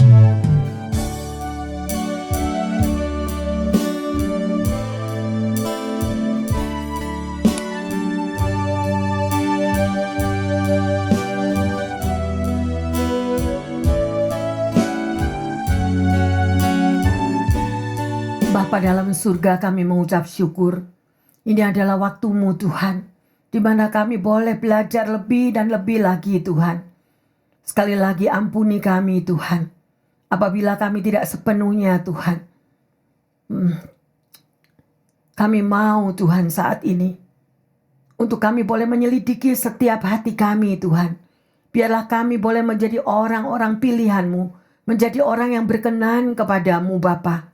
Bapa dalam surga, kami mengucap syukur. Ini adalah waktu-Mu Tuhan, di mana kami boleh belajar lebih dan lebih lagi Tuhan. Sekali lagi ampuni kami Tuhan, apabila kami tidak sepenuhnya Tuhan. Kami mau Tuhan saat ini, untuk kami boleh menyelidiki setiap hati kami Tuhan. Biarlah kami boleh menjadi orang-orang pilihan-Mu, menjadi orang yang berkenan kepadamu Bapa.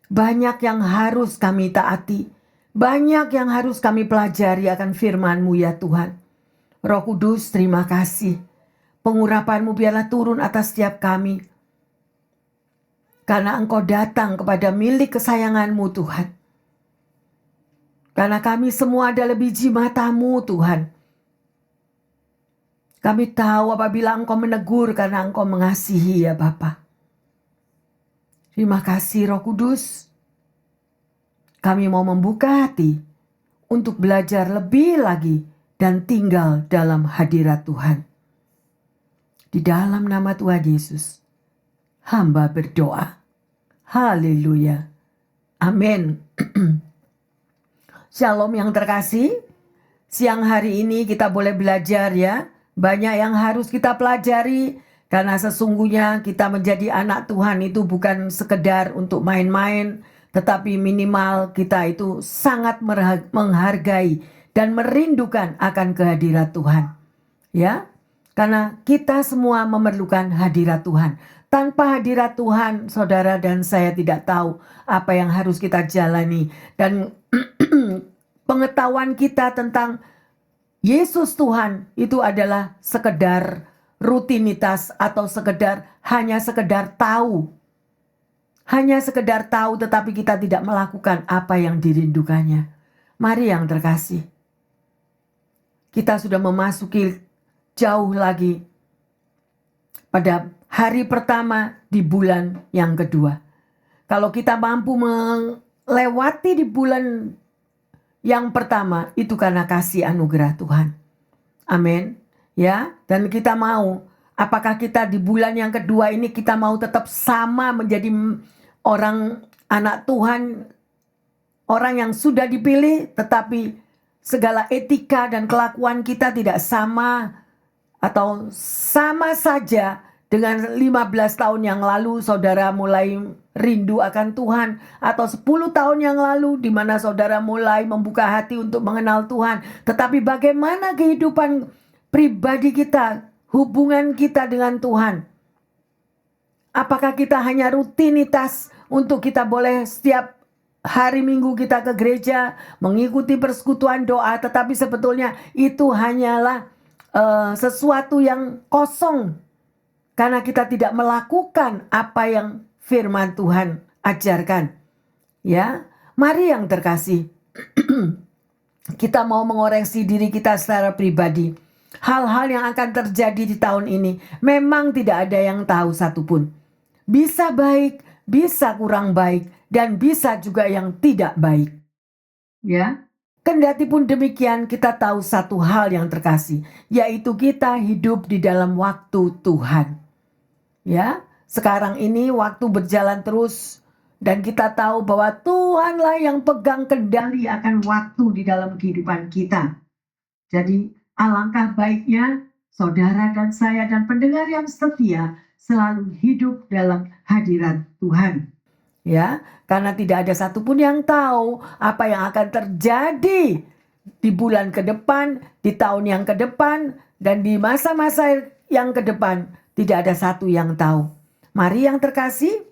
Banyak yang harus kami taati, banyak yang harus kami pelajari akan firman-Mu ya Tuhan. Roh Kudus, terima kasih. Pengurapan-Mu biarlah turun atas setiap kami. Karena Engkau datang kepada milik kesayangan-Mu Tuhan. Karena kami semua adalah biji mata-Mu Tuhan. Kami tahu apabila Engkau menegur karena Engkau mengasihi ya Bapa. Terima kasih Roh Kudus. Kami mau membuka hati untuk belajar lebih lagi dan tinggal dalam hadirat Tuhan. Di dalam nama Tuhan Yesus, hamba berdoa. Haleluya. Amin. Shalom yang terkasih. Siang hari ini kita boleh belajar ya. Banyak yang harus kita pelajari. Karena sesungguhnya kita menjadi anak Tuhan itu bukan sekedar untuk main-main, tetapi minimal kita itu sangat menghargai dan merindukan akan kehadirat Tuhan. Ya, karena kita semua memerlukan hadirat Tuhan. Tanpa hadirat Tuhan, saudara dan saya tidak tahu apa yang harus kita jalani. Dan pengetahuan kita tentang Yesus Tuhan itu adalah sekedar rutinitas atau hanya sekedar tahu. Hanya sekedar tahu tetapi kita tidak melakukan apa yang dirindukannya. Mari yang terkasih. Kita sudah memasuki jauh lagi pada hari pertama di bulan yang kedua. Kalau kita mampu melewati di bulan yang pertama itu karena kasih anugerah Tuhan. Amin. Ya, dan kita mau, apakah kita di bulan yang kedua ini kita mau tetap sama menjadi orang anak Tuhan, orang yang sudah dipilih, tetapi segala etika dan kelakuan kita tidak sama atau sama saja dengan 15 tahun yang lalu saudara mulai rindu akan Tuhan, atau 10 tahun yang lalu di mana saudara mulai membuka hati untuk mengenal Tuhan. Tetapi bagaimana kehidupan pribadi kita, hubungan kita dengan Tuhan? Apakah kita hanya rutinitas untuk kita boleh setiap hari Minggu kita ke gereja, mengikuti persekutuan doa, tetapi sebetulnya itu hanyalah sesuatu yang kosong. Karena kita tidak melakukan apa yang firman Tuhan ajarkan. Ya, mari yang terkasih. Kita mau mengoreksi diri kita secara pribadi. Hal-hal yang akan terjadi di tahun ini memang tidak ada yang tahu satupun. Bisa baik, bisa kurang baik, dan bisa juga yang tidak baik. Ya, kendati pun demikian kita tahu satu hal yang terkasih, yaitu kita hidup di dalam waktu Tuhan. Ya, sekarang ini waktu berjalan terus dan kita tahu bahwa Tuhanlah yang pegang kendali akan waktu di dalam kehidupan kita. Jadi alangkah baiknya saudara dan saya dan pendengar yang setia selalu hidup dalam hadirat Tuhan. Ya, karena tidak ada satupun yang tahu apa yang akan terjadi di bulan ke depan, di tahun yang ke depan, dan di masa-masa yang ke depan. Tidak ada satu yang tahu. Mari yang terkasih,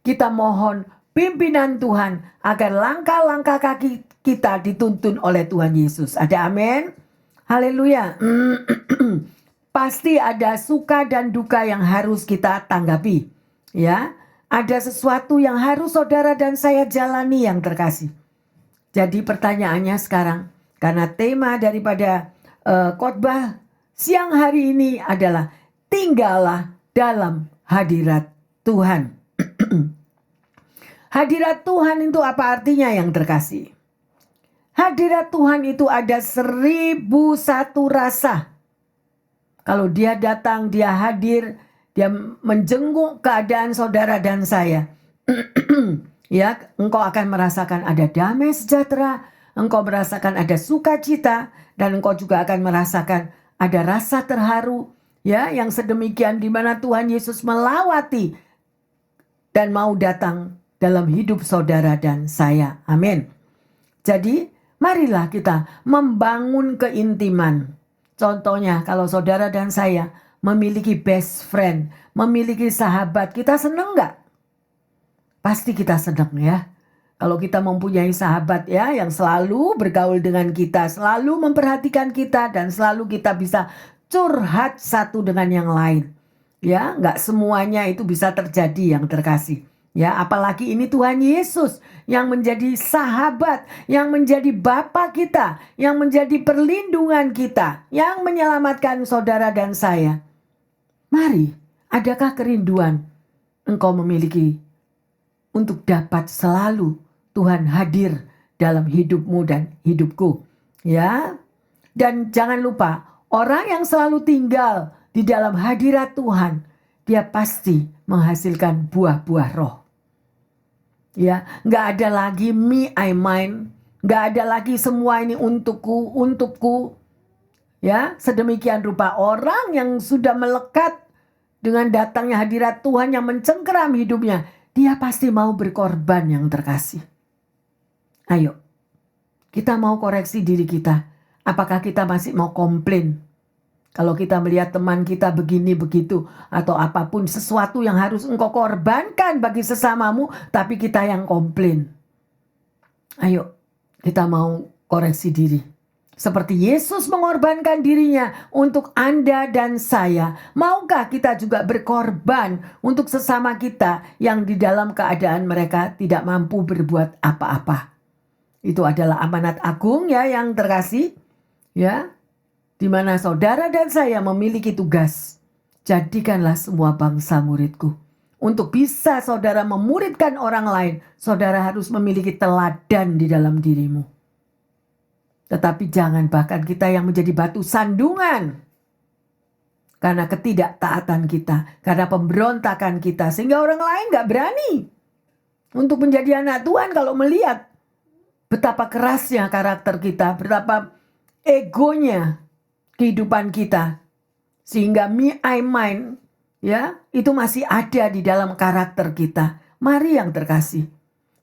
kita mohon pimpinan Tuhan agar langkah-langkah kaki kita dituntun oleh Tuhan Yesus. Ada amin? Haleluya. Pasti ada suka dan duka yang harus kita tanggapi. Ya, ada sesuatu yang harus saudara dan saya jalani yang terkasih. Jadi pertanyaannya sekarang, karena tema daripada khotbah siang hari ini adalah tinggallah dalam hadirat Tuhan. Hadirat Tuhan itu apa artinya yang terkasih? Hadirat Tuhan itu ada 1001 rasa. Kalau dia datang, dia hadir, dia menjenguk keadaan saudara dan saya. Ya, engkau akan merasakan ada damai sejahtera, engkau merasakan ada sukacita, dan engkau juga akan merasakan ada rasa terharu, ya, yang sedemikian di mana Tuhan Yesus melawati dan mau datang dalam hidup saudara dan saya. Amin. Jadi, marilah kita membangun keintiman. Contohnya, kalau saudara dan saya memiliki best friend, memiliki sahabat, kita senang nggak? Pasti kita senang ya. Kalau kita mempunyai sahabat ya yang selalu bergaul dengan kita, selalu memperhatikan kita, dan selalu kita bisa curhat satu dengan yang lain. Ya, nggak semuanya itu bisa terjadi yang terkasih. Ya, apalagi ini Tuhan Yesus yang menjadi sahabat, yang menjadi Bapa kita, yang menjadi perlindungan kita, yang menyelamatkan saudara dan saya. Mari, adakah kerinduan engkau memiliki untuk dapat selalu Tuhan hadir dalam hidupmu dan hidupku? Ya, dan jangan lupa, orang yang selalu tinggal di dalam hadirat Tuhan, dia pasti menghasilkan buah-buah roh. Ya, nggak ada lagi me, I, mine. Nggak ada lagi semua ini untukku. Ya, sedemikian rupa orang yang sudah melekat dengan datangnya hadirat Tuhan yang mencengkeram hidupnya, dia pasti mau berkorban yang terkasih. Ayo, kita mau koreksi diri kita. Apakah kita masih mau komplain? Kalau kita melihat teman kita begini begitu, atau apapun sesuatu yang harus engkau korbankan bagi sesamamu, tapi kita yang komplain. Ayo, kita mau koreksi diri. Seperti Yesus mengorbankan dirinya untuk Anda dan saya, maukah kita juga berkorban untuk sesama kita yang di dalam keadaan mereka tidak mampu berbuat apa-apa? Itu adalah amanat agung ya yang terkasih, ya. Di mana saudara dan saya memiliki tugas. Jadikanlah semua bangsa muridku. Untuk bisa saudara memuridkan orang lain, saudara harus memiliki teladan di dalam dirimu. Tetapi jangan bahkan kita yang menjadi batu sandungan. Karena ketidaktaatan kita, karena pemberontakan kita, sehingga orang lain gak berani untuk menjadi anak Tuhan kalau melihat betapa kerasnya karakter kita, betapa egonya kehidupan kita, sehingga me, I, mine, ya, itu masih ada di dalam karakter kita. Mari yang terkasih,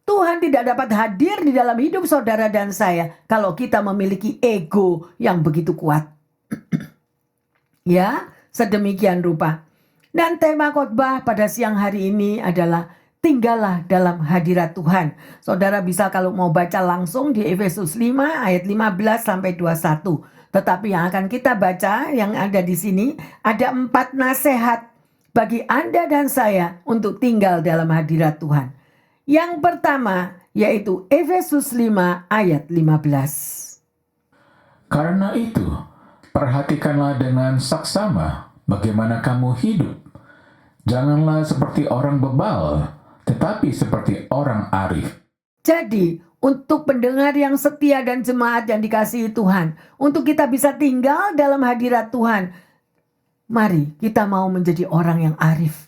Tuhan tidak dapat hadir di dalam hidup saudara dan saya kalau kita memiliki ego yang begitu kuat. Ya, sedemikian rupa. Dan tema khotbah pada siang hari ini adalah tinggallah dalam hadirat Tuhan. Saudara bisa kalau mau baca langsung di Efesus 5 ayat 15 sampai 21. Tetapi yang akan kita baca yang ada di sini ada 4 nasihat bagi Anda dan saya untuk tinggal dalam hadirat Tuhan. Yang pertama yaitu Efesus 5 ayat 15. Karena itu, perhatikanlah dengan saksama bagaimana kamu hidup. Janganlah seperti orang bebal, tetapi seperti orang arif. Jadi, untuk pendengar yang setia dan jemaat yang dikasihi Tuhan, untuk kita bisa tinggal dalam hadirat Tuhan, mari kita mau menjadi orang yang arif.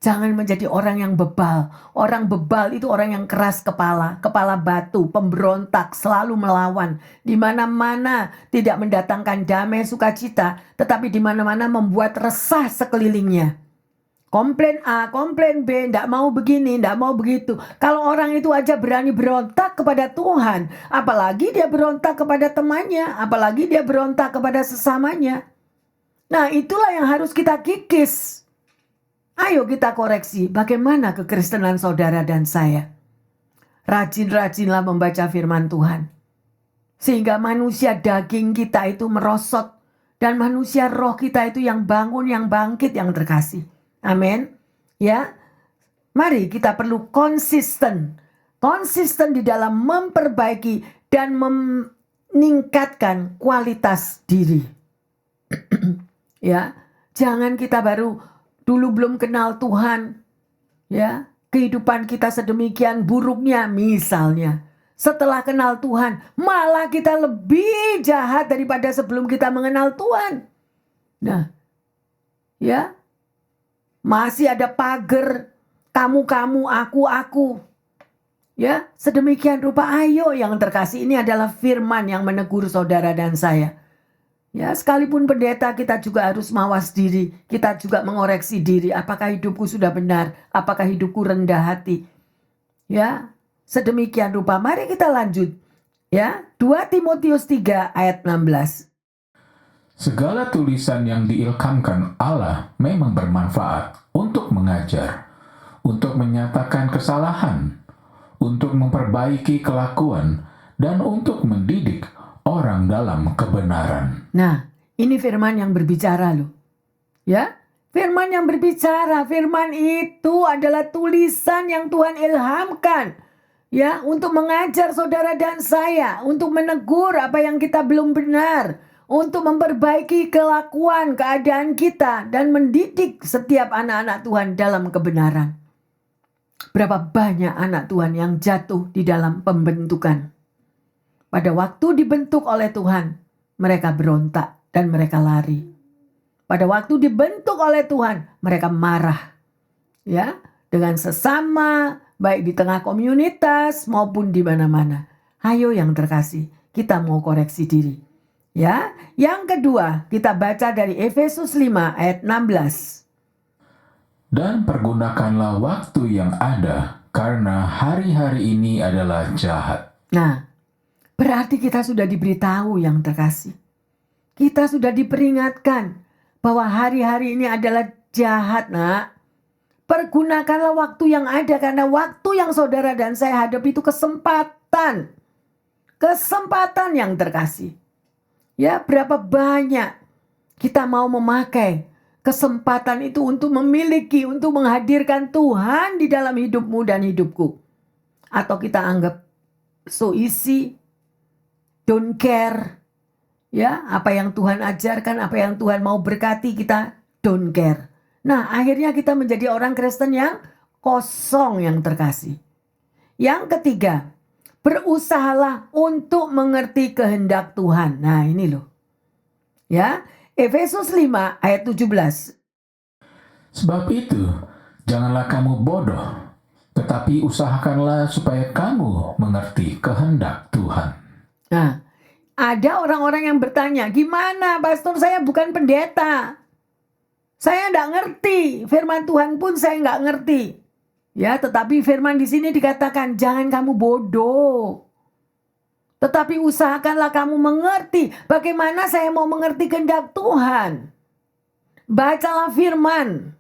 Jangan menjadi orang yang bebal. Orang bebal itu orang yang keras kepala, kepala batu, pemberontak, selalu melawan. Di mana-mana tidak mendatangkan damai sukacita, tetapi di mana-mana membuat resah sekelilingnya. Komplain A, komplain B, tidak mau begini, tidak mau begitu. Kalau orang itu aja berani berontak kepada Tuhan, apalagi dia berontak kepada temannya, apalagi dia berontak kepada sesamanya. Nah, itulah yang harus kita kikis. Ayo kita koreksi bagaimana kekristenan saudara dan saya. Rajin-rajinlah membaca firman Tuhan. Sehingga manusia daging kita itu merosot. Dan manusia roh kita itu yang bangun, yang bangkit, yang terkasih. Amin. Ya. Mari kita perlu konsisten. Konsisten di dalam memperbaiki dan meningkatkan kualitas diri. Ya. Jangan kita baru dulu belum kenal Tuhan, ya, kehidupan kita sedemikian buruknya misalnya. Setelah kenal Tuhan, malah kita lebih jahat daripada sebelum kita mengenal Tuhan. Nah, ya, masih ada pagar kamu, aku. Ya, sedemikian rupa. Ayo yang terkasih, ini adalah firman yang menegur saudara dan saya. Ya, sekalipun pendeta, kita juga harus mawas diri. Kita juga mengoreksi diri. Apakah hidupku sudah benar? Apakah hidupku rendah hati? Ya, sedemikian rupa. Mari kita lanjut. Ya, 2 Timotius 3 ayat 16. Segala tulisan yang diilhamkan Allah memang bermanfaat untuk mengajar, untuk menyatakan kesalahan, untuk memperbaiki kelakuan, dan untuk mendidik orang dalam kebenaran. Nah, ini firman yang berbicara loh. Ya, firman yang berbicara. Firman itu adalah tulisan yang Tuhan ilhamkan. Ya, untuk mengajar saudara dan saya, untuk menegur apa yang kita belum benar, untuk memperbaiki kelakuan, keadaan kita, dan mendidik setiap anak-anak Tuhan dalam kebenaran. Berapa banyak anak Tuhan yang jatuh di dalam pembentukan. Pada waktu dibentuk oleh Tuhan, mereka berontak dan mereka lari. Pada waktu dibentuk oleh Tuhan, mereka marah. Ya, dengan sesama, baik di tengah komunitas maupun di mana-mana. Ayo yang terkasih, kita mau koreksi diri. Ya, yang kedua, kita baca dari Efesus 5 ayat 16. Dan pergunakanlah waktu yang ada, karena hari-hari ini adalah jahat. Nah, berarti kita sudah diberitahu yang terkasih. Kita sudah diperingatkan bahwa hari-hari ini adalah jahat, nak. Pergunakanlah waktu yang ada, karena waktu yang saudara dan saya hadapi itu kesempatan. Kesempatan yang terkasih. Ya, berapa banyak kita mau memakai kesempatan itu untuk memiliki, untuk menghadirkan Tuhan di dalam hidupmu dan hidupku. Atau kita anggap so easy, don't care. Ya, apa yang Tuhan ajarkan, apa yang Tuhan mau berkati, kita don't care. Nah, akhirnya kita menjadi orang Kristen yang kosong yang terkasih. Yang ketiga, berusahalah untuk mengerti kehendak Tuhan. Nah, ini loh. Ya, Efesus 5 ayat 17. Sebab itu, janganlah kamu bodoh, tetapi usahakanlah supaya kamu mengerti kehendak Tuhan. Nah, ada orang-orang yang bertanya, gimana pastor, saya bukan pendeta. Saya enggak ngerti, firman Tuhan pun saya enggak ngerti. Ya, tetapi firman di sini dikatakan, jangan kamu bodoh. Tetapi usahakanlah kamu mengerti. Bagaimana saya mau mengerti kehendak Tuhan? Bacalah firman.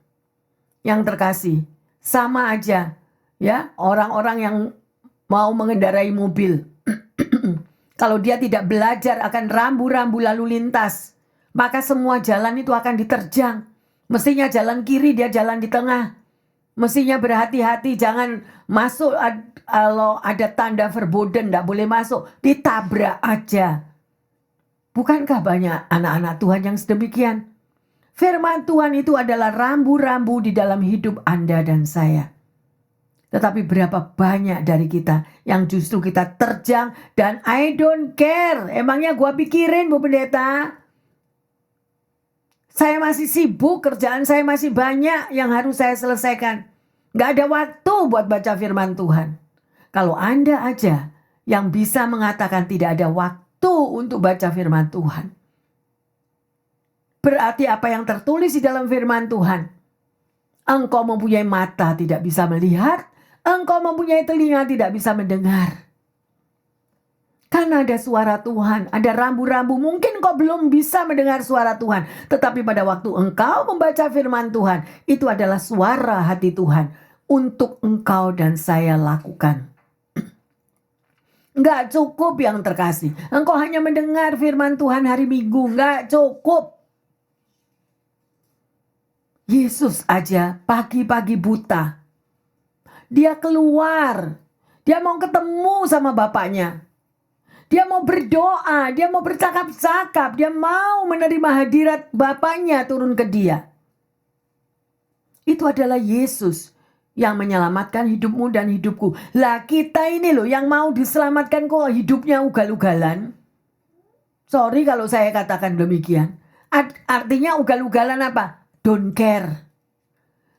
Yang terkasih, sama aja. Ya, orang-orang yang mau mengendarai mobil. Kalau dia tidak belajar akan rambu-rambu lalu lintas, maka semua jalan itu akan diterjang. Mestinya jalan kiri, dia jalan di tengah. Mestinya berhati-hati, jangan masuk kalau ada tanda verboden, tidak boleh masuk. Ditabrak aja. Bukankah banyak anak-anak Tuhan yang sedemikian? Firman Tuhan itu adalah rambu-rambu di dalam hidup Anda dan saya. Tetapi berapa banyak dari kita yang justru kita terjang dan I don't care. Emangnya gua pikirin, Bu Pendeta? Saya masih sibuk, kerjaan saya masih banyak yang harus saya selesaikan. Gak ada waktu buat baca firman Tuhan. Kalau Anda aja yang bisa mengatakan tidak ada waktu untuk baca firman Tuhan, berarti apa yang tertulis di dalam firman Tuhan, engkau mempunyai mata tidak bisa melihat, engkau mempunyai telinga tidak bisa mendengar. Karena ada suara Tuhan, ada rambu-rambu. Mungkin kau belum bisa mendengar suara Tuhan. Tetapi pada waktu engkau membaca firman Tuhan, itu adalah suara hati Tuhan untuk engkau dan saya lakukan. Enggak cukup yang terkasih. Engkau hanya mendengar firman Tuhan hari Minggu. Enggak cukup. Yesus aja pagi-pagi buta. Dia keluar. Dia mau ketemu sama Bapaknya. Dia mau berdoa, dia mau bercakap-cakap, dia mau menerima hadirat Bapaknya turun ke dia. Itu adalah Yesus yang menyelamatkan hidupmu dan hidupku. Lah kita ini loh yang mau diselamatkan kok hidupnya ugal-ugalan. Sorry kalau saya katakan demikian. Artinya ugal-ugalan apa? Don't care.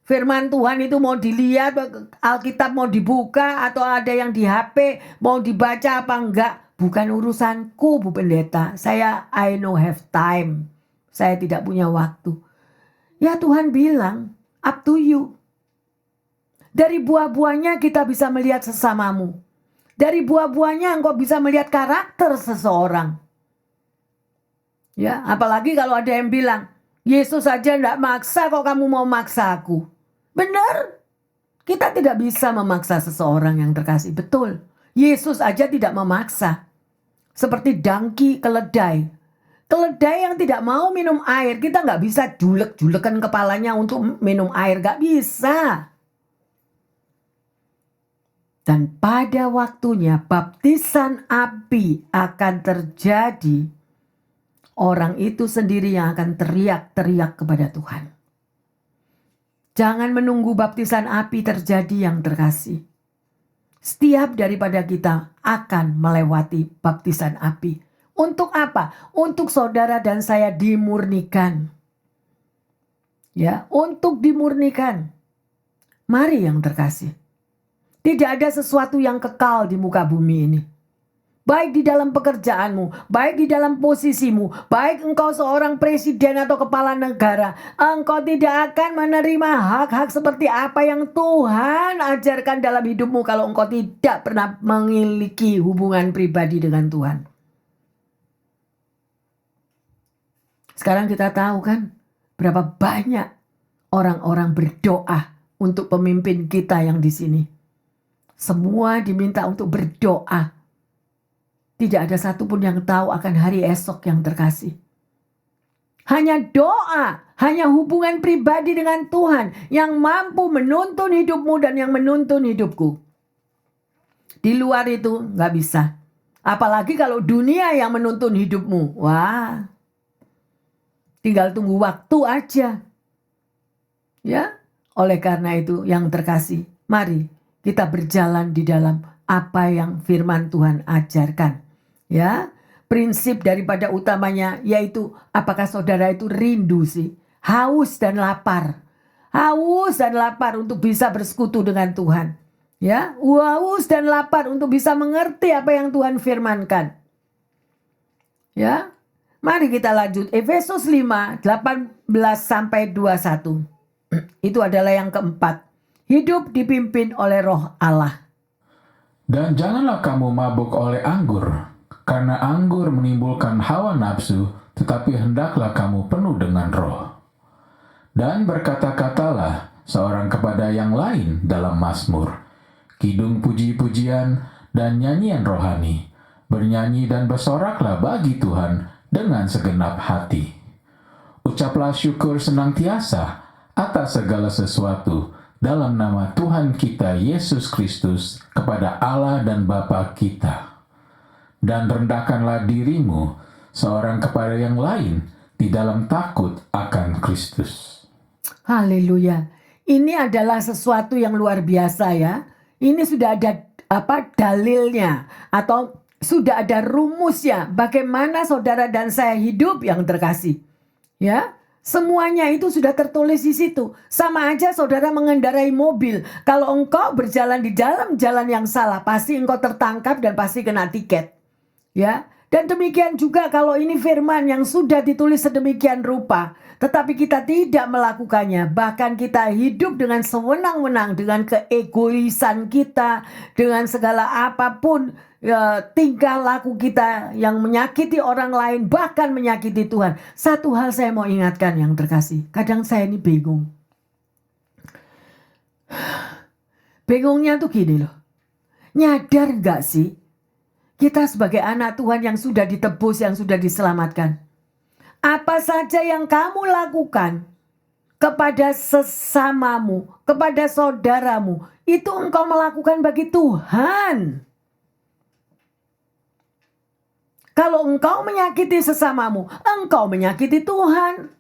Firman Tuhan itu mau dilihat, Alkitab mau dibuka atau ada yang di HP mau dibaca apa enggak, bukan urusanku Bu Pendeta. I no have time. Saya tidak punya waktu. Ya Tuhan bilang, up to you. Dari buah-buahnya kita bisa melihat sesamamu. Dari buah-buahnya engkau bisa melihat karakter seseorang. Ya, apalagi kalau ada yang bilang, Yesus saja enggak maksa kok kamu mau maksa aku. Benar, kita tidak bisa memaksa seseorang yang terkasih. Betul, Yesus aja tidak memaksa. Seperti dangki keledai. Keledai yang tidak mau minum air, kita nggak bisa julek-julekan kepalanya untuk minum air. Nggak bisa. Dan pada waktunya baptisan api akan terjadi. Orang itu sendiri yang akan teriak-teriak kepada Tuhan. Jangan menunggu baptisan api terjadi yang terkasih. Setiap daripada kita akan melewati baptisan api. Untuk apa? Untuk saudara dan saya dimurnikan. Ya, untuk dimurnikan. Mari yang terkasih. Tidak ada sesuatu yang kekal di muka bumi ini. Baik di dalam pekerjaanmu, baik di dalam posisimu, baik engkau seorang presiden atau kepala negara, engkau tidak akan menerima hak-hak seperti apa yang Tuhan ajarkan dalam hidupmu kalau engkau tidak pernah memiliki hubungan pribadi dengan Tuhan. Sekarang kita tahu kan berapa banyak orang-orang berdoa untuk pemimpin kita yang di sini. Semua diminta untuk berdoa. Tidak ada satupun yang tahu akan hari esok yang terkasih. Hanya doa, hanya hubungan pribadi dengan Tuhan yang mampu menuntun hidupmu dan yang menuntun hidupku. Di luar itu nggak bisa. Apalagi kalau dunia yang menuntun hidupmu. Wah, tinggal tunggu waktu aja. Ya, oleh karena itu yang terkasih, mari kita berjalan di dalam apa yang firman Tuhan ajarkan. Ya, prinsip daripada utamanya yaitu apakah saudara itu rindu sih, haus dan lapar. Haus dan lapar untuk bisa bersekutu dengan Tuhan. Ya, haus dan lapar untuk bisa mengerti apa yang Tuhan firmankan. Ya. Mari kita lanjut Efesus 5 18 sampai 21. Itu adalah yang keempat. Hidup dipimpin oleh Roh Allah. Dan janganlah kamu mabuk oleh anggur, karena anggur menimbulkan hawa nafsu, tetapi hendaklah kamu penuh dengan roh. Dan berkata-katalah seorang kepada yang lain dalam mazmur, kidung puji-pujian dan nyanyian rohani. Bernyanyi dan bersoraklah bagi Tuhan dengan segenap hati. Ucaplah syukur senantiasa atas segala sesuatu dalam nama Tuhan kita Yesus Kristus kepada Allah dan Bapa kita. Dan rendahkanlah dirimu seorang kepada yang lain di dalam takut akan Kristus. Haleluya. Ini adalah sesuatu yang luar biasa ya. Ini sudah ada dalilnya atau sudah ada rumusnya bagaimana saudara dan saya hidup yang terkasih. Ya, semuanya itu sudah tertulis di situ. Sama aja saudara mengendarai mobil. Kalau engkau berjalan di dalam jalan yang salah, pasti engkau tertangkap dan pasti kena tiket. Ya, dan demikian juga kalau ini firman yang sudah ditulis sedemikian rupa, tetapi kita tidak melakukannya, bahkan kita hidup dengan sewenang-wenang, dengan keegoisan kita, dengan segala apapun tingkah laku kita yang menyakiti orang lain, bahkan menyakiti Tuhan. Satu hal saya mau ingatkan yang terkasih, kadang saya ini bingung. Bingungnya tuh gini loh, nyadar gak sih kita sebagai anak Tuhan yang sudah ditebus, yang sudah diselamatkan, apa saja yang kamu lakukan kepada sesamamu, kepada saudaramu, itu engkau melakukan bagi Tuhan. Kalau engkau menyakiti sesamamu, engkau menyakiti Tuhan.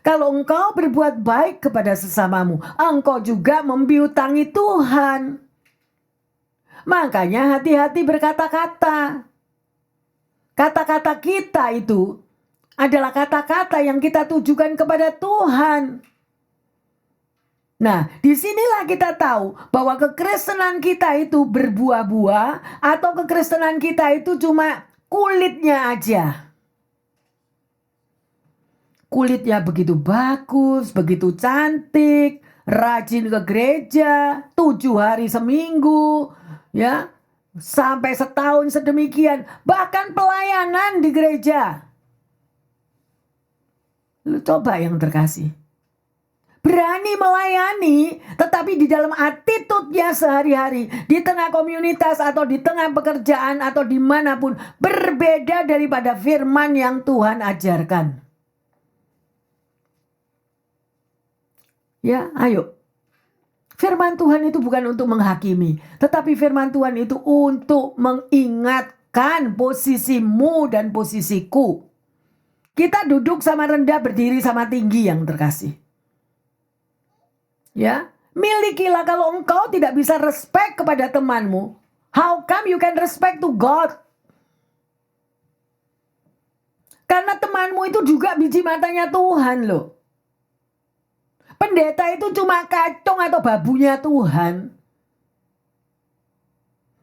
Kalau engkau berbuat baik kepada sesamamu, engkau juga mempiutangi Tuhan. Makanya hati-hati berkata-kata. Kata-kata kita itu adalah kata-kata yang kita tujukan kepada Tuhan. Nah, disinilah kita tahu bahwa kekristenan kita itu berbuah-buah atau kekristenan kita itu cuma kulitnya aja. Kulitnya begitu bagus, begitu cantik, rajin ke gereja, 7 hari seminggu, ya, sampai setahun sedemikian, bahkan pelayanan di gereja. Lu coba yang terkasih. Berani melayani, tetapi di dalam attitude-nya sehari-hari, di tengah komunitas atau di tengah pekerjaan atau dimanapun, berbeda daripada firman yang Tuhan ajarkan. Ya, ayo. Firman Tuhan itu bukan untuk menghakimi, tetapi firman Tuhan itu untuk mengingatkan posisimu dan posisiku. Kita duduk sama rendah, berdiri sama tinggi yang terkasih. Ya, milikilah. Kalau engkau tidak bisa respect kepada temanmu, how come you can respect to God? Karena temanmu itu juga biji matanya Tuhan loh. Pendeta itu cuma kacung atau babunya Tuhan.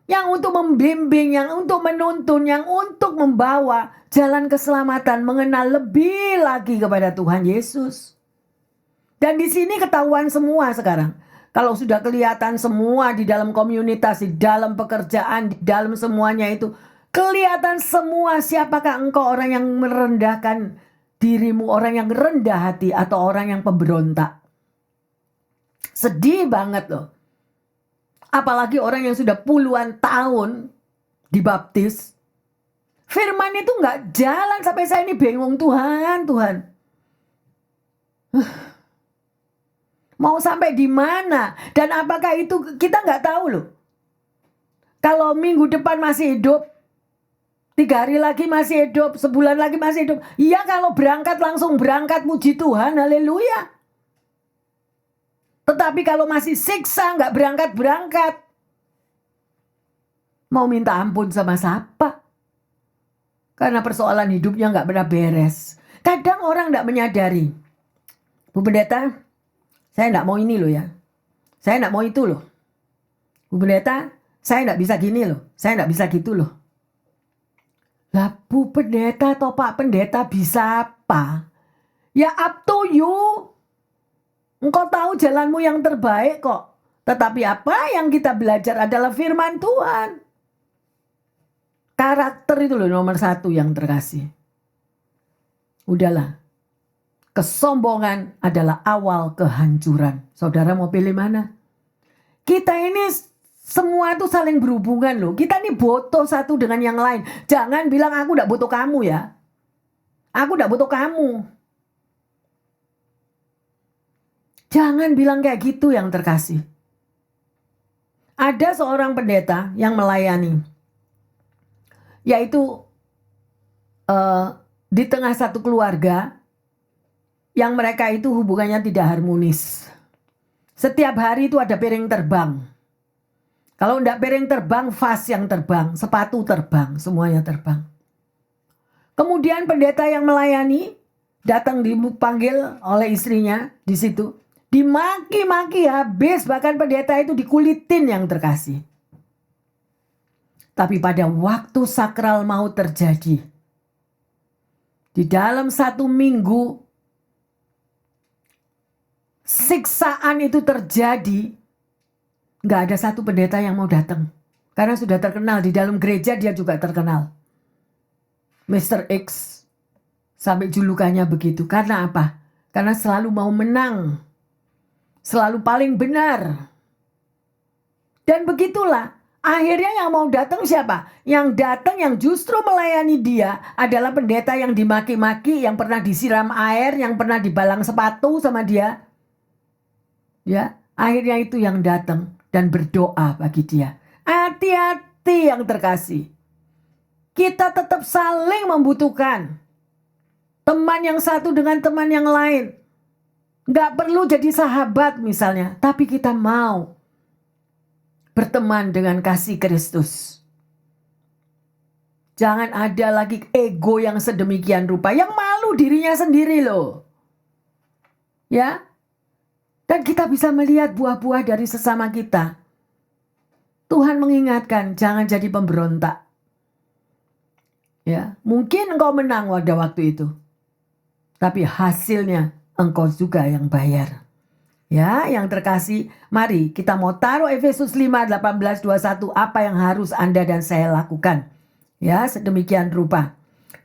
Yang untuk membimbing, yang untuk menuntun, yang untuk membawa jalan keselamatan, mengenal lebih lagi kepada Tuhan Yesus. Dan di sini ketahuan semua sekarang. Kalau sudah kelihatan semua di dalam komunitas, di dalam pekerjaan, di dalam semuanya itu, kelihatan semua siapakah engkau, orang yang merendahkan dirimu, orang yang rendah hati, atau orang yang pemberontak. Sedih banget loh. Apalagi orang yang sudah puluhan tahun dibaptis. Firman itu nggak jalan, sampai saya ini bingung. Tuhan. Mau sampai di mana? Dan apakah itu kita nggak tahu loh. Kalau minggu depan masih hidup, 3 hari lagi masih hidup, sebulan lagi masih hidup. Iya, kalau berangkat langsung berangkat, puji Tuhan, haleluya. Tetapi kalau masih siksa, nggak berangkat-berangkat, mau minta ampun sama siapa? Karena persoalan hidupnya nggak pernah beres. Kadang orang nggak menyadari. Bu Pendeta, saya nggak mau ini loh ya. Saya nggak mau itu loh. Bu Pendeta, saya nggak bisa gini loh. Saya nggak bisa gitu loh. Lah Bu Pendeta atau Pak Pendeta bisa apa? Ya up to you. Engkau tahu jalanmu yang terbaik kok. Tetapi apa yang kita belajar adalah firman Tuhan. Karakter itu loh nomor 1 yang terkasih. Udahlah. Kesombongan adalah awal kehancuran. Saudara mau pilih mana? Kita ini semua itu saling berhubungan loh. Kita ini butuh satu dengan yang lain. Jangan bilang aku tidak butuh kamu ya. Aku tidak butuh kamu. Jangan bilang kayak gitu yang terkasih. Ada seorang pendeta yang melayani. Yaitu di tengah satu keluarga yang mereka itu hubungannya tidak harmonis. Setiap hari itu ada piring terbang. Kalau enggak piring terbang, vas yang terbang, sepatu terbang, semuanya terbang. Kemudian pendeta yang melayani datang dipanggil oleh istrinya di situ. Dimaki-maki habis, bahkan pendeta itu dikulitin yang terkasih. Tapi pada waktu sakral mau terjadi, di dalam 1 minggu, siksaan itu terjadi, nggak ada satu pendeta yang mau datang. Karena sudah terkenal, di dalam gereja dia juga terkenal. Mr. X, sampai julukannya begitu. Karena apa? Karena selalu mau menang. Selalu paling benar. Dan begitulah. Akhirnya yang mau datang siapa? Yang datang yang justru melayani dia adalah pendeta yang dimaki-maki, yang pernah disiram air, yang pernah dibalang sepatu sama dia. Ya, akhirnya itu yang datang dan berdoa bagi dia. Hati-hati yang terkasih. Kita tetap saling membutuhkan. Teman yang satu dengan teman yang lain. Nggak perlu jadi sahabat misalnya, tapi kita mau berteman dengan kasih Kristus. Jangan ada lagi ego yang sedemikian rupa, yang malu dirinya sendiri loh. Ya, dan kita bisa melihat buah-buah dari sesama kita. Tuhan mengingatkan, jangan jadi pemberontak. Ya, mungkin engkau menang pada waktu itu, tapi hasilnya engkau juga yang bayar. Ya, yang terkasih, mari kita mau taruh Efesus 5, 18, 21, apa yang harus Anda dan saya lakukan. Ya, sedemikian rupa.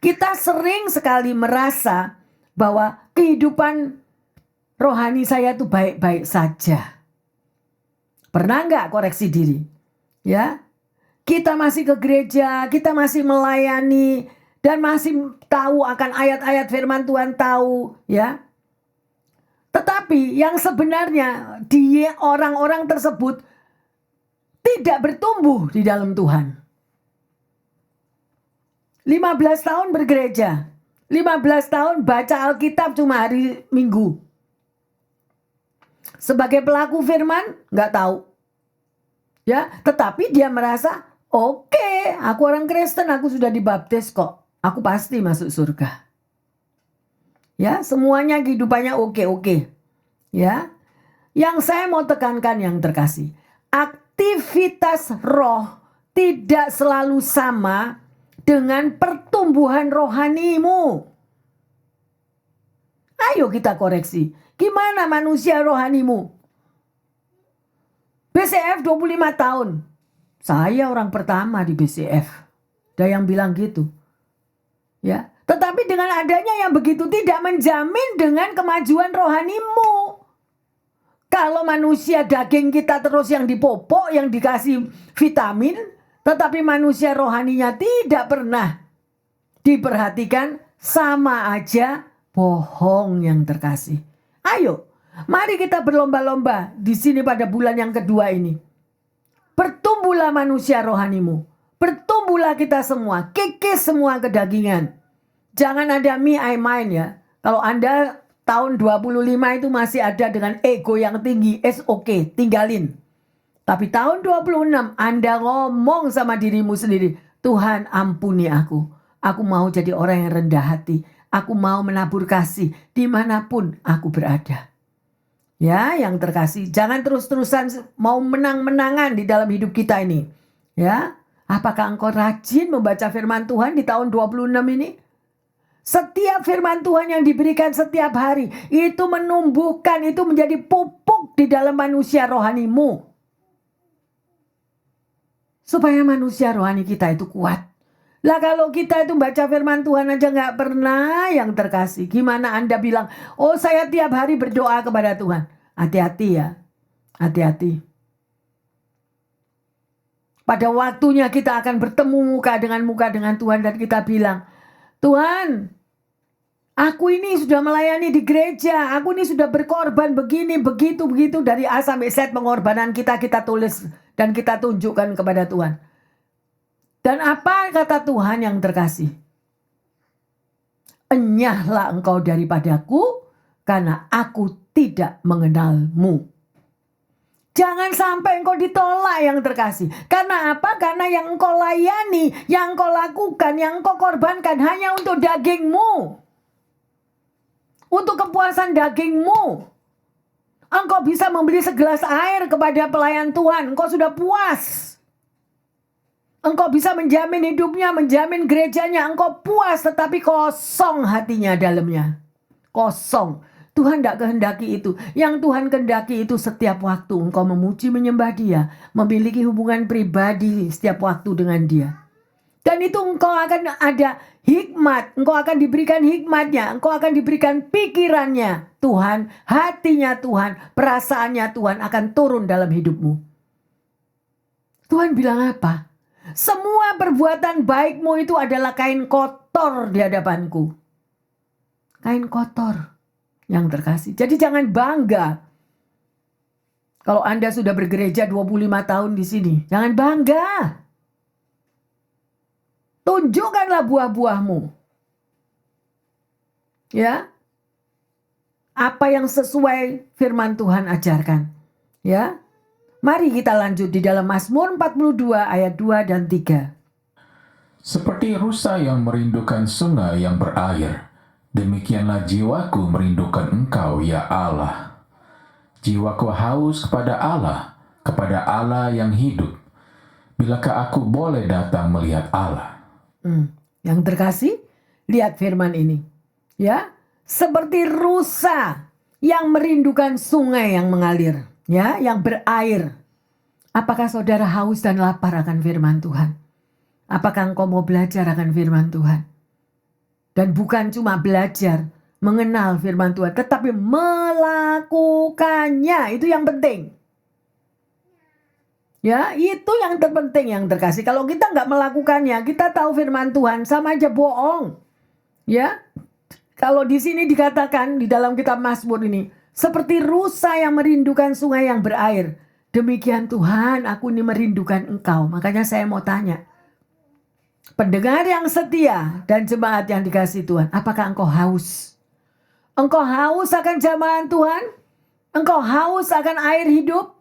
Kita sering sekali merasa bahwa kehidupan rohani saya itu baik-baik saja. Pernah nggak koreksi diri? Ya, kita masih ke gereja, kita masih melayani, dan masih tahu akan ayat-ayat firman Tuhan, tahu, ya. Tetapi yang sebenarnya dia orang-orang tersebut tidak bertumbuh di dalam Tuhan. 15 tahun bergereja, 15 tahun baca Alkitab cuma hari Minggu. Sebagai pelaku firman, nggak tahu. Ya, tetapi dia merasa, oke, aku orang Kristen, aku sudah dibaptis kok. Aku pasti masuk surga. Ya, semuanya kehidupannya oke. Ya. Yang saya mau tekankan yang terkasih, aktivitas roh tidak selalu sama dengan pertumbuhan rohanimu. Ayo kita koreksi. Gimana manusia rohanimu? BCF 25 tahun. Saya orang pertama di BCF. Ada yang bilang gitu. Ya, tetapi dengan adanya yang begitu tidak menjamin dengan kemajuan rohanimu. Kalau manusia daging kita terus yang dipopok, yang dikasih vitamin, tetapi manusia rohaninya tidak pernah diperhatikan, sama aja bohong yang terkasih. Ayo, mari kita berlomba-lomba di sini pada bulan yang kedua ini. Bertumbuhlah manusia rohanimu. Bertumbuhlah kita semua. Kikis semua kedagingan. Jangan ada me, I, mine ya. Kalau Anda tahun 25 itu masih ada dengan ego yang tinggi, it's okay, tinggalin. Tapi tahun 26 Anda ngomong sama dirimu sendiri, Tuhan ampuni aku. Aku mau jadi orang yang rendah hati. Aku mau menabur kasih dimanapun aku berada. Ya, yang terkasih, jangan terus-terusan mau menang-menangan di dalam hidup kita ini. Ya, apakah engkau rajin membaca firman Tuhan di tahun 26 ini? Setiap firman Tuhan yang diberikan setiap hari itu menumbuhkan, itu menjadi pupuk di dalam manusia rohanimu. Supaya manusia rohani kita itu kuat. Lah kalau kita itu baca firman Tuhan aja gak pernah yang terkasih. Gimana Anda bilang, oh saya tiap hari berdoa kepada Tuhan. Hati-hati ya. Hati-hati. Pada waktunya kita akan bertemu muka dengan Tuhan dan kita bilang, Tuhan, aku ini sudah melayani di gereja, aku ini sudah berkorban begini, begitu, dari A sampai Z pengorbanan kita tulis dan kita tunjukkan kepada Tuhan. Dan apa kata Tuhan yang terkasih? Enyahlah engkau daripadaku, karena aku tidak mengenalmu. Jangan sampai engkau ditolak yang terkasih. Karena apa? Karena yang engkau layani, yang engkau lakukan, yang engkau korbankan hanya untuk dagingmu. Untuk kepuasan dagingmu. Engkau bisa membeli segelas air kepada pelayan Tuhan. Engkau sudah puas. Engkau bisa menjamin hidupnya, menjamin gerejanya. Engkau puas tetapi kosong hatinya dalamnya. Kosong. Tuhan tidak kehendaki itu. Yang Tuhan kehendaki itu setiap waktu engkau memuji menyembah Dia. Memiliki hubungan pribadi setiap waktu dengan Dia. Dan itu engkau akan ada hikmat. Engkau akan diberikan hikmatnya. Engkau akan diberikan pikirannya. Tuhan, hatinya Tuhan, perasaannya Tuhan akan turun dalam hidupmu. Tuhan bilang apa? Semua perbuatan baikmu itu adalah kain kotor di hadapanku. Kain kotor yang terkasih. Jadi jangan bangga. Kalau Anda sudah bergereja 25 tahun di sini, jangan bangga. Tunjukkanlah buah-buahmu. Ya. apa yang sesuai firman Tuhan ajarkan. Ya. Mari kita lanjut di dalam Mazmur 42 ayat 2 dan 3. Seperti rusa yang merindukan sungai yang berair, demikianlah jiwaku merindukan Engkau, ya Allah. Jiwaku haus kepada Allah yang hidup. Bilakah aku boleh datang melihat Allah? Yang terkasih, lihat firman ini. Ya, seperti rusa yang merindukan sungai yang mengalir, ya, yang berair. Apakah saudara haus dan lapar akan firman Tuhan? Apakah engkau mau belajar akan firman Tuhan? Dan bukan cuma belajar, mengenal firman Tuhan, tetapi melakukannya. Itu yang penting. Ya, itu yang terpenting, yang terkasih. Kalau kita nggak melakukannya, kita tahu firman Tuhan, sama aja bohong. Ya, kalau di sini dikatakan di dalam kitab Mazmur ini, seperti rusa yang merindukan sungai yang berair. Demikian Tuhan, aku ini merindukan Engkau. Makanya saya mau tanya, pendengar yang setia dan jemaat yang dikasihi Tuhan, apakah engkau haus? Engkau haus akan jamahan Tuhan? Engkau haus akan air hidup?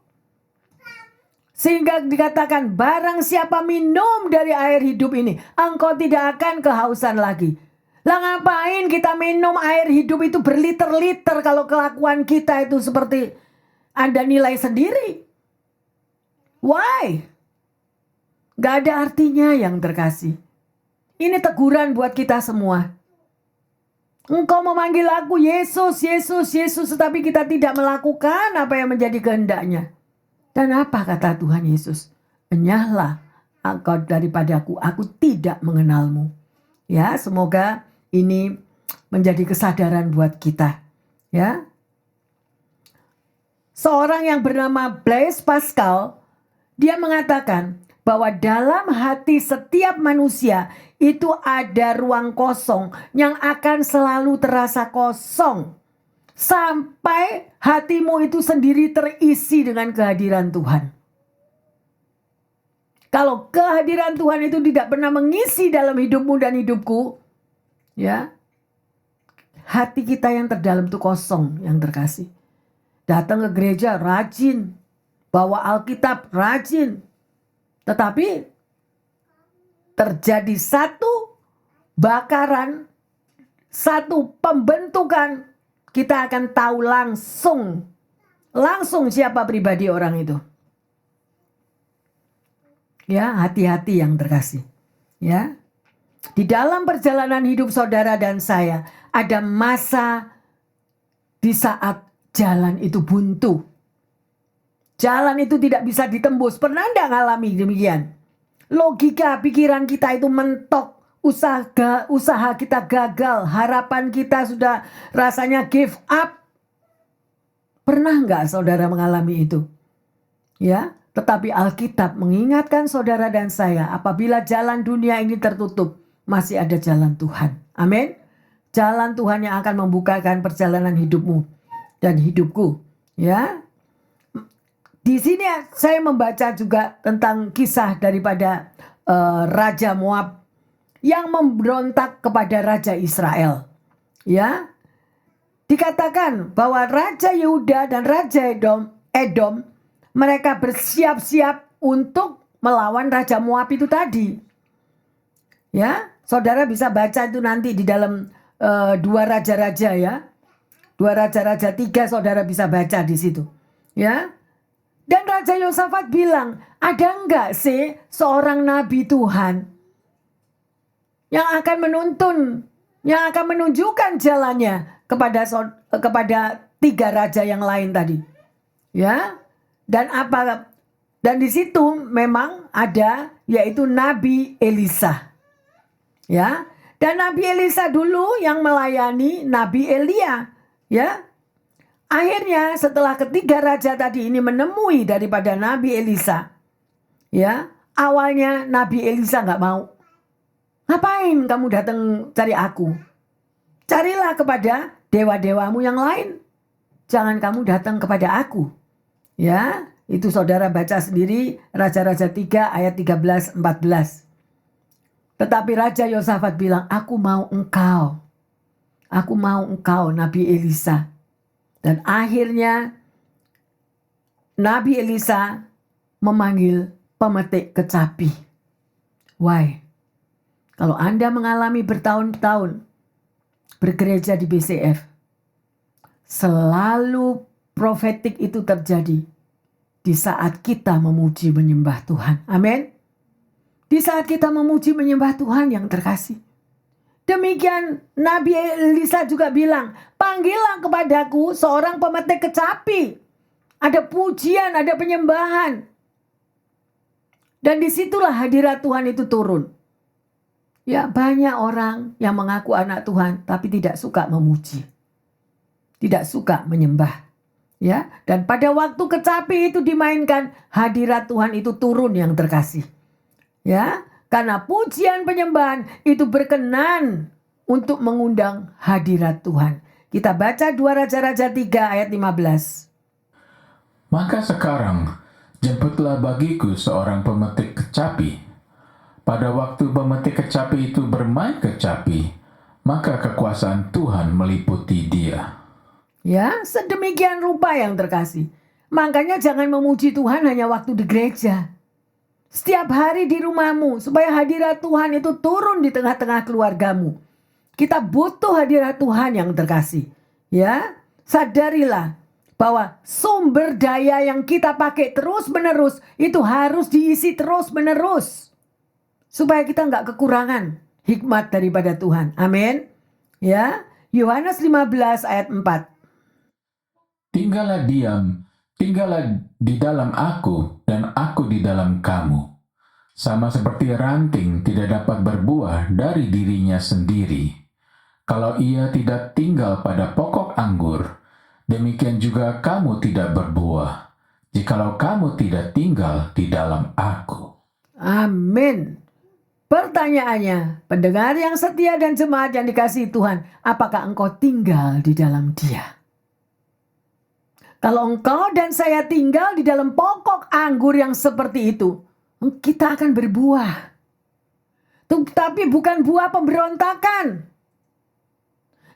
Sehingga dikatakan, barang siapa minum dari air hidup ini, engkau tidak akan kehausan lagi. Lah ngapain kita minum air hidup itu berliter-liter kalau kelakuan kita itu seperti ada nilai sendiri? Why? Gak ada artinya, yang terkasih. Ini teguran buat kita semua. Engkau memanggil aku Yesus, Yesus, Yesus, tetapi kita tidak melakukan apa yang menjadi kehendaknya. Dan apa kata Tuhan Yesus? Enyahlah engkau daripadaku, aku tidak mengenalmu. Ya, semoga ini menjadi kesadaran buat kita. Ya. Seorang yang bernama Blaise Pascal, dia mengatakan bahwa dalam hati setiap manusia itu ada ruang kosong yang akan selalu terasa kosong sampai hatimu itu sendiri terisi dengan kehadiran Tuhan. Kalau kehadiran Tuhan itu tidak pernah mengisi dalam hidupmu dan hidupku, ya, hati kita yang terdalam itu kosong, yang terkasih. Datang ke gereja rajin, bawa Alkitab rajin, tetapi terjadi satu bakaran, satu pembentukan, kita akan tahu langsung siapa pribadi orang itu. Ya, hati-hati yang terkasih. Ya, di dalam perjalanan hidup saudara dan saya ada masa di saat jalan itu buntu. Jalan itu tidak bisa ditembus. Pernah enggak ngalami demikian? Logika pikiran kita itu mentok. Usaha kita gagal. Harapan kita sudah rasanya give up. Pernah enggak saudara mengalami itu? Ya, tetapi Alkitab mengingatkan saudara dan saya, apabila jalan dunia ini tertutup, masih ada jalan Tuhan. Amin. Jalan Tuhan yang akan membukakan perjalanan hidupmu dan hidupku. Ya. Di sini saya membaca juga tentang kisah daripada Raja Moab yang memberontak kepada Raja Israel. Ya, dikatakan bahwa Raja Yehuda dan Raja Edom mereka bersiap-siap untuk melawan Raja Moab itu tadi. Ya, saudara bisa baca itu nanti di dalam 2 Raja-Raja ya. 2 Raja-Raja 3 saudara bisa baca di situ. Ya. Dan Raja Yosafat bilang, ada enggak sih seorang nabi Tuhan yang akan menuntun, yang akan menunjukkan jalannya kepada 3 raja yang lain tadi. Ya. Dan di situ memang ada yaitu Nabi Elisa. Ya. Dan Nabi Elisa dulu yang melayani Nabi Elia, ya. Akhirnya setelah ketiga raja tadi ini menemui daripada Nabi Elisa, ya, awalnya Nabi Elisa nggak mau. Ngapain kamu datang cari aku? Carilah kepada dewa-dewamu yang lain. Jangan kamu datang kepada aku. Ya, itu saudara baca sendiri Raja-Raja 3 ayat 13-14. Tetapi Raja Yosafat bilang, aku mau engkau. Aku mau engkau Nabi Elisa. Dan akhirnya Nabi Elisa memanggil pemetik kecapi. Why? Kalau Anda mengalami bertahun-tahun bergereja di BCF, selalu profetik itu terjadi di saat kita memuji menyembah Tuhan. Amin. Di saat kita memuji menyembah Tuhan yang terkasih. Demikian Nabi Elisa juga bilang, panggillah kepadaku seorang pemetik kecapi. Ada pujian, ada penyembahan. Dan disitulah hadirat Tuhan itu turun. Ya, banyak orang yang mengaku anak Tuhan tapi tidak suka memuji. Tidak suka menyembah. Ya, dan pada waktu kecapi itu dimainkan, hadirat Tuhan itu turun yang terkasih. Ya, karena pujian penyembahan itu berkenan untuk mengundang hadirat Tuhan. Kita baca 2 Raja-Raja 3 ayat 15. Maka sekarang jemputlah bagiku seorang pemetik kecapi. Pada waktu pemetik kecapi itu bermain kecapi, maka kekuasaan Tuhan meliputi dia. Ya, sedemikian rupa yang terkasih. Makanya jangan memuji Tuhan hanya waktu di gereja. Setiap hari di rumahmu, supaya hadirat Tuhan itu turun di tengah-tengah keluargamu. Kita butuh hadirat Tuhan yang terkasih. Ya, sadarilah bahwa sumber daya yang kita pakai terus-menerus itu harus diisi terus-menerus. Supaya kita nggak kekurangan hikmat daripada Tuhan. Amin. Ya, Yohanes 15 ayat 4. Tinggallah diam, tinggallah di dalam aku dan aku di dalam kamu. Sama seperti ranting tidak dapat berbuah dari dirinya sendiri. Kalau ia tidak tinggal pada pokok anggur, demikian juga kamu tidak berbuah, jikalau kamu tidak tinggal di dalam aku. Amin. Pertanyaannya, pendengar yang setia dan jemaat yang dikasihi Tuhan, apakah engkau tinggal di dalam Dia? Kalau engkau dan saya tinggal di dalam pokok anggur yang seperti itu, kita akan berbuah. Tapi bukan buah pemberontakan.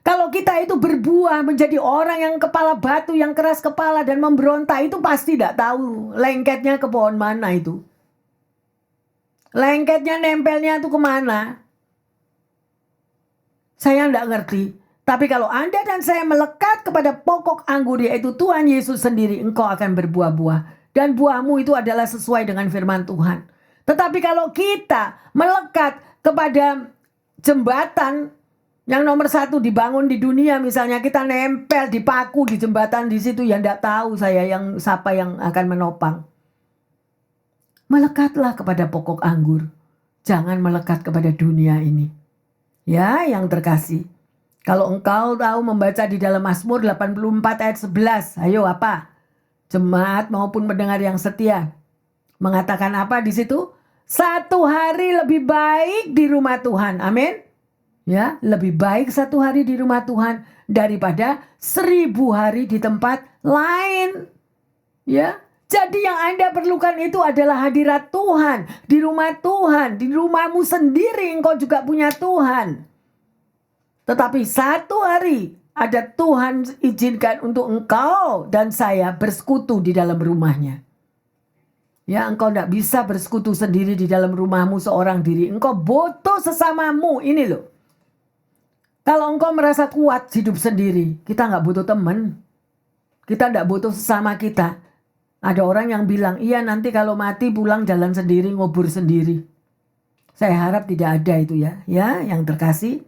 Kalau kita itu berbuah menjadi orang yang kepala batu, yang keras kepala dan memberontak, itu pasti tidak tahu lengketnya ke pohon mana itu. Lengketnya nempelnya itu kemana? Saya tidak ngerti. Tapi kalau Anda dan saya melekat kepada pokok anggur yaitu Tuhan Yesus sendiri, engkau akan berbuah-buah. Dan buahmu itu adalah sesuai dengan firman Tuhan. Tetapi kalau kita melekat kepada jembatan yang nomor 1 dibangun di dunia, misalnya kita nempel, dipaku di jembatan di situ, yang tidak tahu saya siapa yang akan menopang. Melekatlah kepada pokok anggur. Jangan melekat kepada dunia ini. Ya, yang terkasih. Kalau engkau tahu membaca di dalam Mazmur 84 ayat 11. Ayo apa? Jemaat maupun pendengar yang setia. Mengatakan apa di situ? 1 hari lebih baik di rumah Tuhan. Amin. Ya, lebih baik 1 hari di rumah Tuhan daripada 1000 hari di tempat lain. Ya. Jadi yang Anda perlukan itu adalah hadirat Tuhan. Di rumah Tuhan. Di rumahmu sendiri engkau juga punya Tuhan. Tetapi 1 hari ada Tuhan izinkan untuk engkau dan saya bersekutu di dalam rumahnya. Ya, engkau tidak bisa bersekutu sendiri di dalam rumahmu seorang diri. Engkau butuh sesamamu. Ini loh. Kalau engkau merasa kuat hidup sendiri, kita nggak butuh teman. Kita tidak butuh sesama kita. Ada orang yang bilang, iya nanti kalau mati pulang jalan sendiri, ngubur sendiri. Saya harap tidak ada itu ya. Ya, yang terkasih.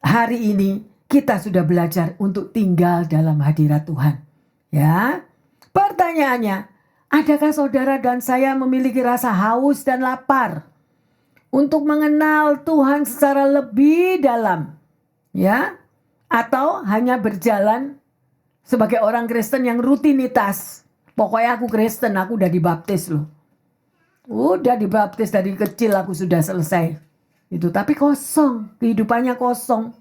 Hari ini kita sudah belajar untuk tinggal dalam hadirat Tuhan. Ya. Pertanyaannya, adakah saudara dan saya memiliki rasa haus dan lapar untuk mengenal Tuhan secara lebih dalam? Ya. Atau hanya berjalan sebagai orang Kristen yang rutinitas. Pokoknya aku Kristen, aku udah dibaptis loh. Udah dibaptis dari kecil, aku sudah selesai. Itu, tapi kosong, kehidupannya kosong.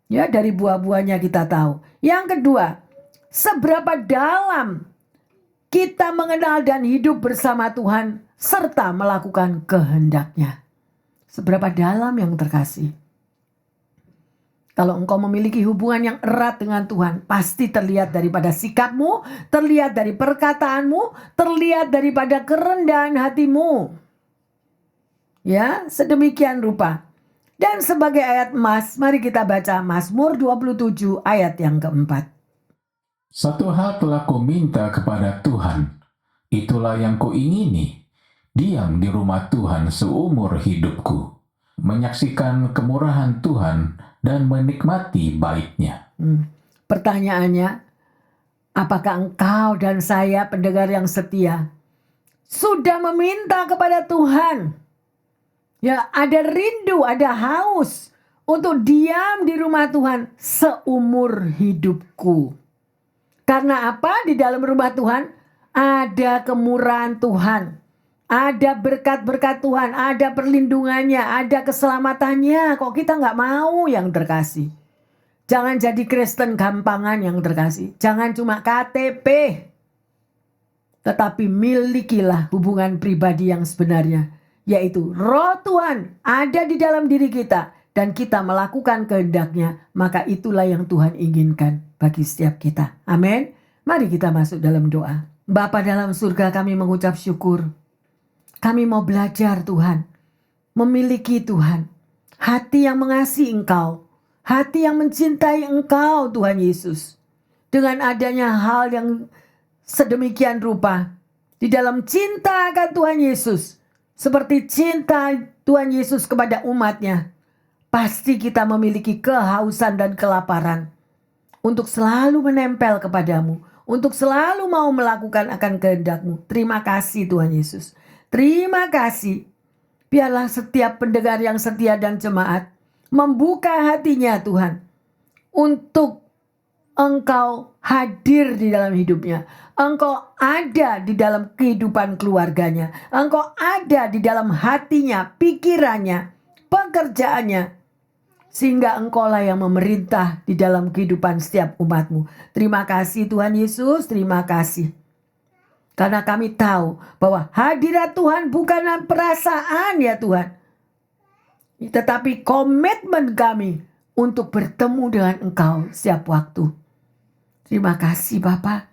Ya, dari buah-buahnya kita tahu. Yang kedua, seberapa dalam kita mengenal dan hidup bersama Tuhan serta melakukan kehendak-Nya. Seberapa dalam yang terkasih. Kalau engkau memiliki hubungan yang erat dengan Tuhan, pasti terlihat daripada sikapmu, terlihat dari perkataanmu, terlihat daripada kerendahan hatimu. Ya, sedemikian rupa. Dan sebagai ayat emas, mari kita baca Mazmur 27 ayat yang keempat. Satu hal telah kuminta kepada Tuhan, itulah yang kuingini, diam di rumah Tuhan seumur hidupku, menyaksikan kemurahan Tuhan dan menikmati baitnya. Pertanyaannya, apakah engkau dan saya pendengar yang setia sudah meminta kepada Tuhan? Ya, ada rindu, ada haus untuk diam di rumah Tuhan seumur hidupku. Karena apa? Di dalam rumah Tuhan ada kemurahan Tuhan, ada berkat-berkat Tuhan, ada perlindungannya, ada keselamatannya. Kok kita nggak mau yang terkasih? Jangan jadi Kristen gampangan yang terkasih. Jangan cuma KTP. Tetapi milikilah hubungan pribadi yang sebenarnya. Yaitu roh Tuhan ada di dalam diri kita. Dan kita melakukan kehendaknya. Maka itulah yang Tuhan inginkan bagi setiap kita. Amin. Mari kita masuk dalam doa. Bapa dalam surga, kami mengucap syukur. Kami mau belajar Tuhan. Memiliki Tuhan. Hati yang mengasihi Engkau. Hati yang mencintai Engkau Tuhan Yesus. Dengan adanya hal yang sedemikian rupa. Di dalam cinta akan Tuhan Yesus. Seperti cinta Tuhan Yesus kepada umatnya. Pasti kita memiliki kehausan dan kelaparan. Untuk selalu menempel kepadamu. Untuk selalu mau melakukan akan kehendak-Mu. Terima kasih Tuhan Yesus. Terima kasih. Biarlah setiap pendengar yang setia dan jemaat membuka hatinya Tuhan. Untuk Engkau hadir di dalam hidupnya. Engkau ada di dalam kehidupan keluarganya. Engkau ada di dalam hatinya, pikirannya, pekerjaannya. Sehingga Engkaulah yang memerintah di dalam kehidupan setiap umat-Mu. Terima kasih Tuhan Yesus, terima kasih. Karena kami tahu bahwa hadirat Tuhan bukanlah perasaan ya Tuhan. Tetapi komitmen kami untuk bertemu dengan Engkau setiap waktu. Terima kasih Bapa.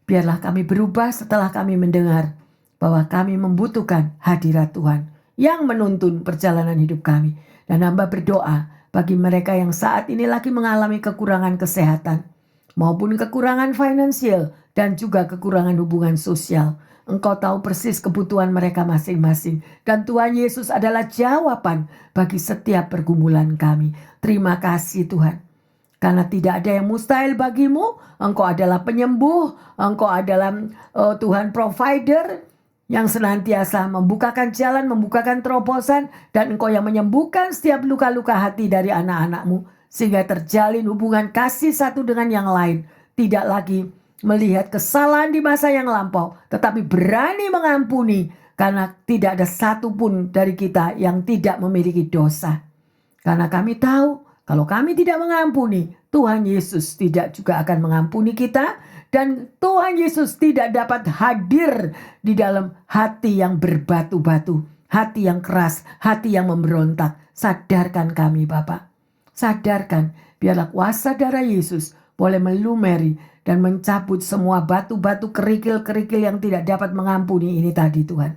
Biarlah kami berubah setelah kami mendengar bahwa kami membutuhkan hadirat Tuhan yang menuntun perjalanan hidup kami. Dan hamba berdoa bagi mereka yang saat ini lagi mengalami kekurangan kesehatan maupun kekurangan finansial dan juga kekurangan hubungan sosial. Engkau tahu persis kebutuhan mereka masing-masing. Dan Tuhan Yesus adalah jawaban bagi setiap pergumulan kami. Terima kasih Tuhan. Karena tidak ada yang mustahil bagimu. Engkau adalah penyembuh. Engkau adalah Tuhan provider. Yang senantiasa membukakan jalan, membukakan terobosan. Dan Engkau yang menyembuhkan setiap luka-luka hati dari anak-anak-Mu. Sehingga terjalin hubungan kasih satu dengan yang lain. Tidak lagi melihat kesalahan di masa yang lampau. Tetapi berani mengampuni. Karena tidak ada satupun dari kita yang tidak memiliki dosa. Karena kami tahu kalau kami tidak mengampuni, Tuhan Yesus tidak juga akan mengampuni kita. Dan Tuhan Yesus tidak dapat hadir di dalam hati yang berbatu-batu. Hati yang keras, hati yang memberontak. Sadarkan kami Bapa. Sadarkan, biarlah kuasa darah Yesus boleh melumeri dan mencabut semua batu-batu kerikil-kerikil yang tidak dapat mengampuni ini tadi Tuhan.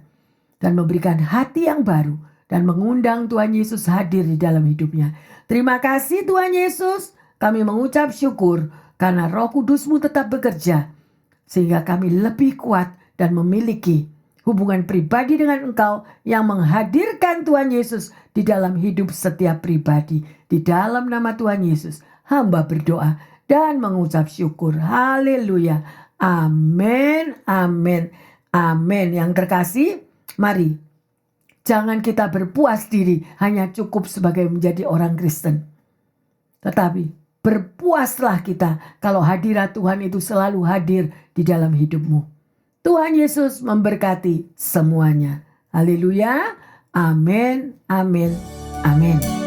Dan memberikan hati yang baru dan mengundang Tuhan Yesus hadir di dalam hidupnya. Terima kasih Tuhan Yesus. Kami mengucap syukur karena Roh Kudus-Mu tetap bekerja. Sehingga kami lebih kuat dan memiliki hubungan pribadi dengan Engkau yang menghadirkan Tuhan Yesus di dalam hidup setiap pribadi. Di dalam nama Tuhan Yesus, hamba berdoa dan mengucap syukur. Haleluya. Amin, amin, amin. Yang terkasih, mari. Jangan kita berpuas diri hanya cukup sebagai menjadi orang Kristen. Tetapi berpuaslah kita kalau hadirat Tuhan itu selalu hadir di dalam hidupmu. Tuhan Yesus memberkati semuanya. Haleluya. Amin, amin, amin.